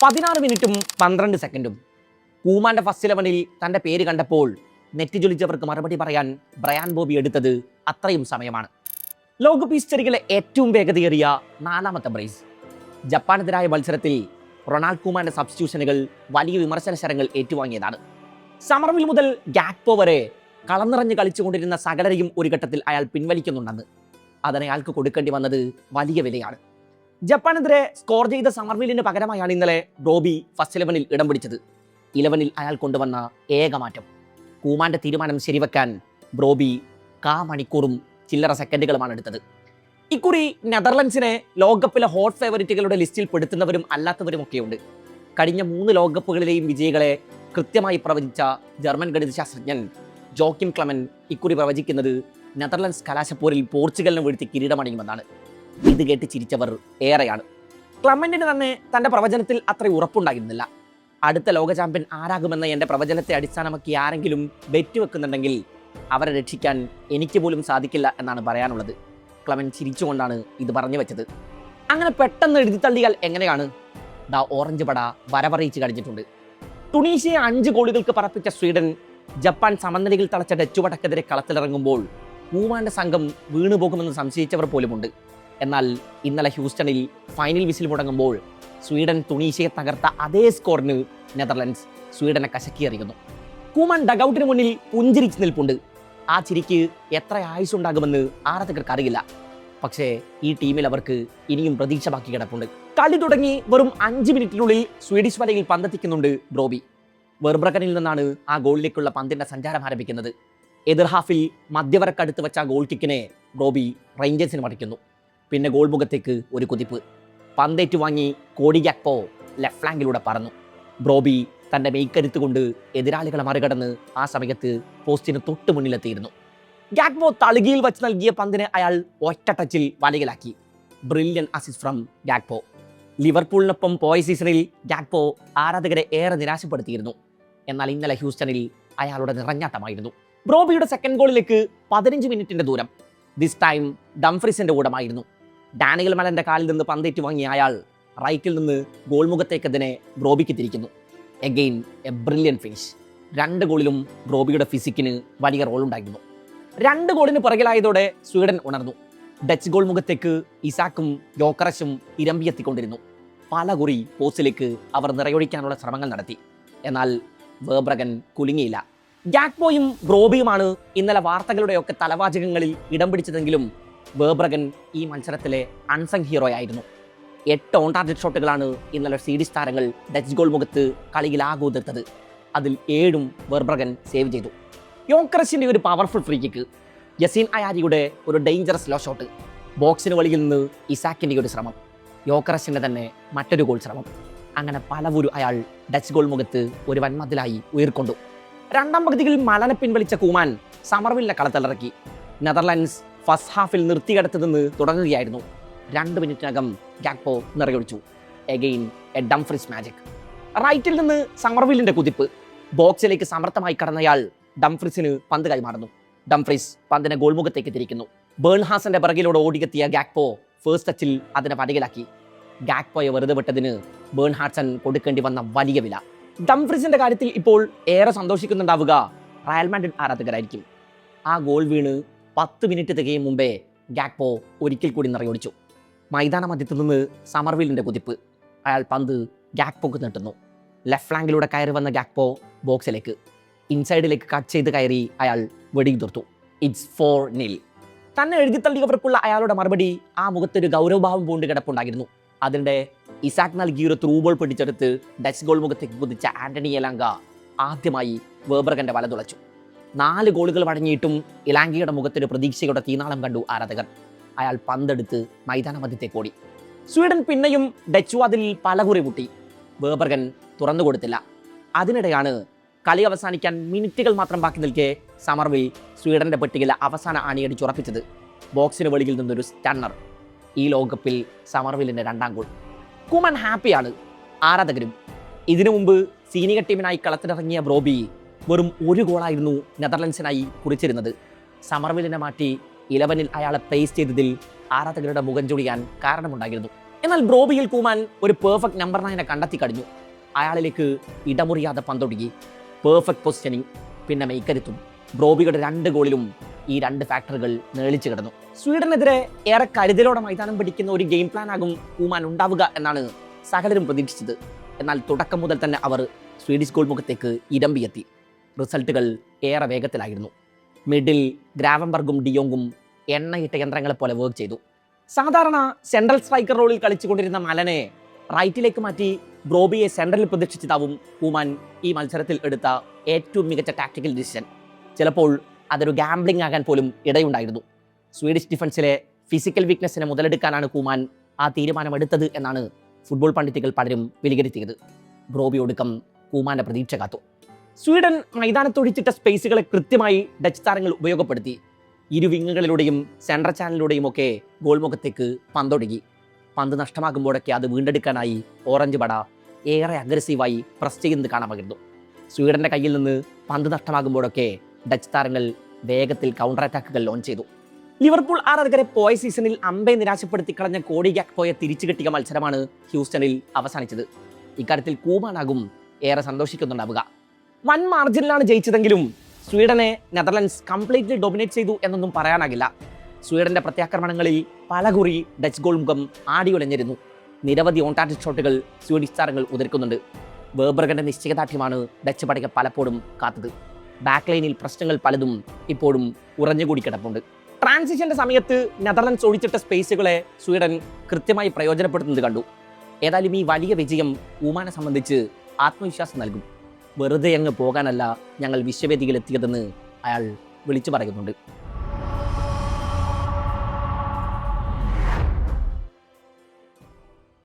16 മിനിറ്റും 12 സെക്കൻഡും. കൂമാന്റെ ഫസ്റ്റ് 11-ൽ തന്റെ പേര് കണ്ടപ്പോൾ നെറ്റി ജ്വലിച്ചവർക്ക് മറുപടി പറയാൻ ബ്രയാൻ ബോബി എടുത്തത് അത്രയും സമയമാണ്. ലോകകപ്പ് ഹിസ്റ്ററിയിലെ ഏറ്റവും വേഗതയേറിയ 4ാമത്തെ ബ്രേസ്. ജപ്പാനെതിരായ മത്സരത്തിൽ റൊണാൾഡ് കൂമാന്റെ സബ്സ്റ്റിറ്റ്യൂഷനുകൾ വലിയ വിമർശന ശരങ്ങൾ ഏറ്റുവാങ്ങിയതാണ്. സമർവിൽ മുതൽ ഗാക്പോ വരെ കളം നിറഞ്ഞ് കളിച്ചുകൊണ്ടിരുന്ന സകലരെയും ഒരു ഘട്ടത്തിൽ അയാൾ പിൻവലിക്കുന്നുണ്ടെന്ന്. അതിനയാൾക്ക് കൊടുക്കേണ്ടി വന്നത് വലിയ വിലയാണ്. ജപ്പാനെതിരെ സ്കോർ ചെയ്ത സമർവിലിന് പകരമായാണ് ഇന്നലെ ബ്രോബി ഫസ്റ്റ് 11-ൽ ഇടം പിടിച്ചത്. 11-ൽ അയാൾ കൊണ്ടുവന്ന ഏക മാറ്റം. കൂമാന്റെ തീരുമാനം ശരിവെക്കാൻ ബ്രോബി മണിക്കൂറും ചില്ലറ സെക്കൻഡുകളുമാണ് എടുത്തത്. ഇക്കുറി നെതർലൻഡ്സിനെ ലോകകപ്പിലെ ഹോട്ട് ഫേവറിറ്റുകളുടെ ലിസ്റ്റിൽ പെടുത്തുന്നവരും അല്ലാത്തവരുമൊക്കെയുണ്ട്. കഴിഞ്ഞ 3 ലോകകപ്പുകളിലെയും വിജയികളെ കൃത്യമായി പ്രവചിച്ച ജർമ്മൻ ഗണിതശാസ്ത്രജ്ഞൻ ജോക്കിം ക്ലെമൻ ഇക്കുറി പ്രവചിക്കുന്നത് നെതർലൻഡ്സ് കലാശപ്പോരിൽ പോർച്ചുഗലിനെ വീഴ്ത്തി കിരീടമണിയുമെന്നാണ്. ഇത് കേട്ട് ചിരിച്ചവർ ഏറെയാണ്. ക്ലെമന്റിന് തന്നെ തന്റെ പ്രവചനത്തിൽ അത്ര ഉറപ്പുണ്ടായിരുന്നില്ല. അടുത്ത ലോക ചാമ്പ്യൻ ആരാകുമെന്ന എൻ്റെ പ്രവചനത്തെ അടിസ്ഥാനമാക്കി ആരെങ്കിലും ബെറ്റ് വെക്കുന്നുണ്ടെങ്കിൽ അവരെ രക്ഷിക്കാൻ എനിക്ക് പോലും സാധിക്കില്ല എന്നാണ് പറയാനുള്ളത്. ക്ലെമൻ ചിരിച്ചുകൊണ്ടാണ് ഇത് പറഞ്ഞു വെച്ചത്. അങ്ങനെ പെട്ടെന്ന് എഴുതിത്തള്ളിയാൽ എങ്ങനെയാണ്? ദാ ഓറഞ്ച് പട വരവറിയിച്ച് കഴിഞ്ഞിട്ടുണ്ട്. ടുണീഷ്യയെ 5 ഗോളുകൾക്ക് പറപ്പിച്ച സ്വീഡൻ ജപ്പാൻ സമനിലയിൽ തളച്ച ഡച്ച് പടക്കെതിരെ കളത്തിലിറങ്ങുമ്പോൾ കൂമാന്റെ സംഘം വീണുപോകുമെന്ന് സംശയിച്ചവർ പോലുമുണ്ട്. എന്നാൽ ഇന്നലെ ഹ്യൂസ്റ്റണിൽ ഫൈനൽ വിസിൽ മുടങ്ങുമ്പോൾ സ്വീഡൻ ടുണീഷ്യയെ തകർത്ത അതേ സ്കോറിന് നെതർലൻഡ്സ് സ്വീഡനെ കശക്കിയെറിയുന്നു. കൂമാൻ ഡഗൌട്ടിന് മുന്നിൽ പുഞ്ചിരിച്ച് നിൽപ്പുണ്ട്. ആ ചിരിക്ക് എത്ര ആയുസ്സുണ്ടാകുമെന്ന് ആരാധകർക്ക് അറിയില്ല. പക്ഷേ ഈ ടീമിൽ അവർക്ക് ഇനിയും പ്രതീക്ഷ ബാക്കി കിടപ്പുണ്ട്. കളി തുടങ്ങി വെറും 5 മിനിറ്റിനുള്ളിൽ സ്വീഡിഷ് വലയിൽ പന്തെത്തിക്കുന്നുണ്ട് ബ്രോബി. വെർബ്രഗനിൽ നിന്നാണ് ആ ഗോളിലേക്കുള്ള പന്തിന്റെ സഞ്ചാരം ആരംഭിക്കുന്നത്. എതിർ ഹാഫിൽ മധ്യവരക്കടുത്ത് വെച്ച ഗോൾ കിക്കിനെ ബ്രോബി റേഞ്ചേഴ്സിന് മറിക്കുന്നു. പിന്നെ ഗോൾ മുഖത്തേക്ക് ഒരു കുതിപ്പ്. പന്തേറ്റ് വാങ്ങി കോഡി ഗാക്പോ ലെഫ്റ്റ് ഫ്ലാങ്കിലൂടെ പറന്നു. ബ്രോബി തൻ്റെ മെയ്ക്കരുത്ത് കൊണ്ട് എതിരാളികളെ മറികടന്ന് ആ സമയത്ത് പോസ്റ്റിന് തൊട്ട് മുന്നിലെത്തിയിരുന്നു. ഗാക്പോ തളുകിയിൽ വെച്ച് നൽകിയ പന്തിനെ അയാൾ ഒറ്റ ടച്ചിൽ വലയിലാക്കി. Brilliant assist from Gakpo. ലിവർപൂളിനൊപ്പം പോയ സീസണിൽ ഗാക്പോ ആരാധകരെ ഏറെ നിരാശപ്പെടുത്തിയിരുന്നു. എന്നാൽ ഇന്നലെ ഹ്യൂസ്റ്റണിൽ അയാളുടെ നിറഞ്ഞാട്ടമായിരുന്നു. ബ്രോബിയുടെ സെക്കൻഡ് ഗോളിലേക്ക് 15 മിനിറ്റിന്റെ ദൂരം. ദിസ് ടൈം ഡംഫ്രീസിന്റെ കൂടമായിരുന്നു. ഡാനിയൽ മലന്റെ കാലിൽ നിന്ന് പന്തേറ്റ് വാങ്ങിയ അയാൾ റൈറ്റിൽ നിന്ന് ഗോൾ മുഖത്തേക്കതിനെ ബ്രോബിക്ക് തിരിക്കുന്നു. Again A brilliant finish. 2 ഗോളിലും ബ്രോബിയുടെ ഫിസിക്കിന് വലിയ റോളുണ്ടായിരുന്നു. 2 ഗോളിന് പുറകിലായതോടെ സ്വീഡൻ ഉണർന്നു. ഡച്ച് ഗോൾ മുഖത്തേക്ക് ഇസാക്കും യോക്കറസും ഇരമ്പിയെത്തിക്കൊണ്ടിരുന്നു. പല കുറി പോസ്റ്റിലേക്ക് അവർ നിറയൊഴിക്കാനുള്ള ശ്രമങ്ങൾ നടത്തി. എന്നാൽ വെർബ്രഗൻ കുലുങ്ങിയില്ല. ഗാക്പോയും ബ്രോബിയുമാണ് ഇന്നലെ വാർത്തകളുടെയൊക്കെ തലവാചകങ്ങളിൽ ഇടം പിടിച്ചതെങ്കിലും വെർബ്രഗൻ ഈ മത്സരത്തിലെ അൺസങ് ഹീറോ ആയിരുന്നു. 8 ഓൺ ടാർഗറ്റ് ഷോട്ടുകളാണ് ഇന്നലെ സ്വീഡിഷ് താരങ്ങൾ ഡച്ച് ഗോൾ മുഖത്ത് കളിയിൽ ആകൂതിർത്തത്. അതിൽ 7ഉം വെർബ്രഗൻ സേവ് ചെയ്തു. യോക്കറസിന്റെ ഒരു പവർഫുൾ ഫ്രീ കിക്ക്, യസീൻ അയാരിയുടെ ഒരു ഡേഞ്ചറസ് ലോ ഷോട്ട്, ബോക്സിന് വെളിയിൽ നിന്ന് ഇസാക്കിന്റെ ഒരു ശ്രമം, യോക്കറസിന്റെ തന്നെ മറ്റൊരു ഗോൾ ശ്രമം. അങ്ങനെ പലവരും അയാൾ ഡച്ച് ഗോൾ മുഖത്ത് ഒരു വൻമതിലായി ഉയർക്കൊണ്ടു. 2ാം പകുതിയിൽ മലനെ പിൻവലിച്ച കൂമാൻ സമർവിലിനെ കളത്തിലിറക്കി. നെതർലൻഡ്സ് ഫസ്റ്റ് ഹാഫിൽ നിർത്തിയെടുത്ത് നിന്ന് തുടങ്ങുകയായിരുന്നു. 2 മിനിറ്റിനകം ഗാക്പോ നിറയൊഴിച്ചു. Again a Dumfries magic. റൈറ്റിൽ നിന്ന് സമർവിലിന്റെ കുതിപ്പ്. ബോക്സിലേക്ക് സമർത്ഥമായി കടന്നയാൾ ഡംഫ്രീസിന് പന്ത് കൈമാറുന്നു. ഡംഫ്രീസ് പന്തിനെ ഗോൾമുഖത്തേക്ക് തിരിക്കുന്നു. ബേൺഹാസന്റെ പിറകിലൂടെ ഓടിയെത്തിയ ഗാക്പോ ഫേസ്റ്റ് ടച്ചിൽ അതിനെ പടികലാക്കി. ഗാക്പോയെ വെറുതെ വിട്ടതിന് ബേൺഹാസൻ കൊടുക്കേണ്ടി വന്ന വലിയ വില. ഡംഫ്രീസിന്റെ കാര്യത്തിൽ ഇപ്പോൾ ഏറെ സന്തോഷിക്കുന്നുണ്ടാവുക റയൽ മാഡ്രിഡ് ആരാധകരായിരിക്കും. ആ ഗോൾ വീണ് 10 മിനിറ്റ് തികയും മുമ്പേ ഗാക്പോ ഒരിക്കൽ കൂടി നിറയൊടിച്ചു. മൈതാന മധ്യത്തിൽ നിന്ന് സമർവിലിന്റെ കുതിപ്പ്. അയാൾ പന്ത് ഗാക്പോക്ക് നീട്ടുന്നു. ലെഫ്റ്റ് ഫ്ലാങ്കിലൂടെ കയറി വന്ന ഗാക്പോ ബോക്സിലേക്ക് ഇൻസൈഡിലേക്ക് കട്ട് ചെയ്ത് കയറി അയാൾ വെടിയുതിർത്തു. ഇറ്റ്സ് 4-0. തന്നെ എഴുതിത്തള്ളിയവർക്കുള്ള അയാളുടെ മറുപടി ആ മുഖത്തൊരു ഗൗരവഭാവം പൂണ്ട് കിടപ്പുണ്ടായിരുന്നു. അതിൻ്റെ ഇസാക്ക് നൽകിയൊരു ത്രൂ ബോൾ പിടിച്ചെടുത്ത് ഡച്ച് ഗോൾ മുഖത്തേക്ക് കുതിച്ച ആന്റണി എലാങ്ക ആദ്യമായി വെർബ്രഗന്റെ വല തുളച്ചു. 4 ഗോളുകൾ വഴങ്ങിയിട്ടും ഇലാങ്കയുടെ മുഖത്തൊരു പ്രതീക്ഷയുടെ തീനാളം കണ്ടു ആരാധകർ. അയാൾ പന്തെടുത്ത് മൈതാന മധ്യത്തേക്ക് ഓടി. സ്വീഡൻ പിന്നെയും ഡച്ച് വാതിലിൽ പലകുറി മുട്ടി. വെർബ്രഗൻ തുറന്നു കൊടുത്തില്ല. അതിനിടെയാണ് കളി അവസാനിക്കാൻ മിനിറ്റുകൾ മാത്രം ബാക്കി നിൽക്കെ സമർവിൽ സ്വീഡന്റെ പട്ടികയിലെ അവസാന ആണിയടിച്ചുറപ്പിച്ചത്. ബോക്സിന് വെളിയിൽ നിന്നൊരു സ്റ്റണ്ണർ. ഈ ലോകകപ്പിൽ സമർവിലിന്റെ 2ാം ഗോൾ. കൂമാൻ ഹാപ്പിയാണ്, ആരാധകരും. ഇതിനു മുമ്പ് സീനിയർ ടീമിനായി കളത്തിലിറങ്ങിയ ബ്രോബി വെറും 1 ഗോളായിരുന്നു നെതർലൻഡ്സിനായി കുറിച്ചിരുന്നത്. സമർവിലിനെ മാറ്റി 11-ൽ അയാളെ പ്ലേസ് ചെയ്തതിൽ ആരാധകരുടെ മുഖം ചൊളിയാൻ കാരണമുണ്ടായിരുന്നു. എന്നാൽ ബ്രോബിയിൽ കൂമാൻ ഒരു പെർഫെക്റ്റ് നമ്പർ 9 കണ്ടെത്തി കഴിഞ്ഞു. അയാളിലേക്ക് ഇടമുറിയാതെ പന്തൊടുക്കി. പെർഫെക്റ്റ് പൊസിഷനിങ്, പിന്നെ മെയ്ക്കരുത്തും. ബ്രോബിയുടെ 2 ഗോളിലും ഈ 2 ഫാക്ടറുകൾ നേളിച്ചു കിടന്നു. സ്വീഡനെതിരെ ഏറെ കരുതലോടെ മൈതാനം പിടിക്കുന്ന ഒരു ഗെയിം പ്ലാൻ ആകും കൂമാൻ ഉണ്ടാവുക എന്നാണ് സകലരും പ്രതീക്ഷിച്ചത്. എന്നാൽ തുടക്കം മുതൽ തന്നെ അവർ സ്വീഡിഷ് ഗോൾ മുഖത്തേക്ക് ഇരമ്പിയെത്തി. റിസൾട്ടുകൾ ഏറെ വേഗത്തിലായിരുന്നു. മിഡിൽ ഗ്രാവൻബർഗും ഡിയോങ്ങും എണ്ണയിട്ട യന്ത്രങ്ങളെ പോലെ വർക്ക് ചെയ്തു. സാധാരണ സെൻട്രൽ സ്ട്രൈക്കർ റോളിൽ കളിച്ചുകൊണ്ടിരുന്ന മലനെ റൈറ്റിലേക്ക് മാറ്റി ബ്രോബിയെ സെൻട്രലിൽ പ്രതീക്ഷിച്ചതാവും കൂമാൻ ഈ മത്സരത്തിൽ എടുത്ത ഏറ്റവും മികച്ച ടാക്ടിക്കൽ ഡിസിഷൻ. ചിലപ്പോൾ അതൊരു ഗാംബ്ലിംഗ് ആകാൻ പോലും ഇടയുണ്ടായിരുന്നു. സ്വീഡിഷ് ഡിഫൻസിലെ ഫിസിക്കൽ വീക്ക്നെസ്സിനെ മുതലെടുക്കാനാണ് കൂമാൻ ആ തീരുമാനമെടുത്തത് എന്നാണ് ഫുട്ബോൾ പണ്ഡിറ്റുകൾ പലരും വിലയിരുത്തിയത്. ബ്രോബി ഒടുക്കം കൂമാന്റെ പ്രതീക്ഷ കാത്തു. സ്വീഡൻ മൈതാനത്തൊഴിച്ചിട്ട സ്പേസുകളെ കൃത്യമായി ഡച്ച് താരങ്ങൾ ഉപയോഗപ്പെടുത്തി. ഇരു വിങ്ങുകളിലൂടെയും സെൻട്രൽ ചാനലിലൂടെയും ഒക്കെ ഗോൾ മുഖത്തേക്ക് പന്തൊടുക്കി. പന്ത് നഷ്ടമാകുമ്പോഴൊക്കെ അത് വീണ്ടെടുക്കാനായി ഓറഞ്ച് പട ഏറെ അഗ്രസീവായി പ്രസ് ചെയ്യുന്നത് കാണാമായിരുന്നു. സ്വീഡന്റെ കയ്യിൽ നിന്ന് പന്ത് നഷ്ടമാകുമ്പോഴൊക്കെ ഡച്ച് താരങ്ങൾ വേഗത്തിൽ കൗണ്ടർ അറ്റാക്കുകൾ ലോഞ്ച് ചെയ്തു. ലിവർപൂൾ ആരാധകരെ പോയ സീസണിൽ അമ്പെ നിരാശപ്പെടുത്തി കളഞ്ഞ കോഡി ഗാക്പോയെ തിരിച്ചു കിട്ടിയ മത്സരമാണ് ഹ്യൂസ്റ്റണിൽ അവസാനിച്ചത്. ഇക്കാര്യത്തിൽ കൂമാനാകും ഏറെ സന്തോഷിക്കുന്നുണ്ടാവുക. വൻ മാർജിനിലാണ് ജയിച്ചതെങ്കിലും സ്വീഡനെ നെതർലൻഡ്സ് കംപ്ലീറ്റ്ലി ഡൊമിനേറ്റ് ചെയ്തു എന്നൊന്നും പറയാനാകില്ല. സ്വീഡന്റെ പ്രത്യാക്രമണങ്ങളിൽ പലകുറി ഡച്ച് ഗോൾ മുഖം ആടിയുലഞ്ഞിരുന്നു. നിരവധി ഓൺ ടാർഗറ്റ് ഷോട്ടുകൾ സ്വീഡിഷ് താരങ്ങൾ ഉതിർക്കുന്നുണ്ട്. വേർബർഗന്റെ നിശ്ചയദാർഢ്യമാണ് ഡച്ച് പടയ്ക്ക് പലപ്പോഴും കാത്തത്. ബാക്ക് ലൈനിൽ പ്രശ്നങ്ങൾ പലതും ഇപ്പോഴും ഉറഞ്ഞുകൂടി കിടപ്പുണ്ട്. ട്രാൻസിഷന്റെ സമയത്ത് നെതർലൻഡ്സ് ഒഴിച്ചിട്ട സ്പേസുകളെ സ്വീഡൻ കൃത്യമായി പ്രയോജനപ്പെടുത്തുന്നത് കണ്ടു. ഏതായാലും ഈ വലിയ വിജയം കൂമാനെ സംബന്ധിച്ച് ആത്മവിശ്വാസം നൽകും. വെറുതെ അങ്ങ് പോകാനല്ല ഞങ്ങൾ വിശ്വവേദിയിൽ എത്തിയതെന്ന് അയാൾ വിളിച്ചു പറയുന്നുണ്ട്.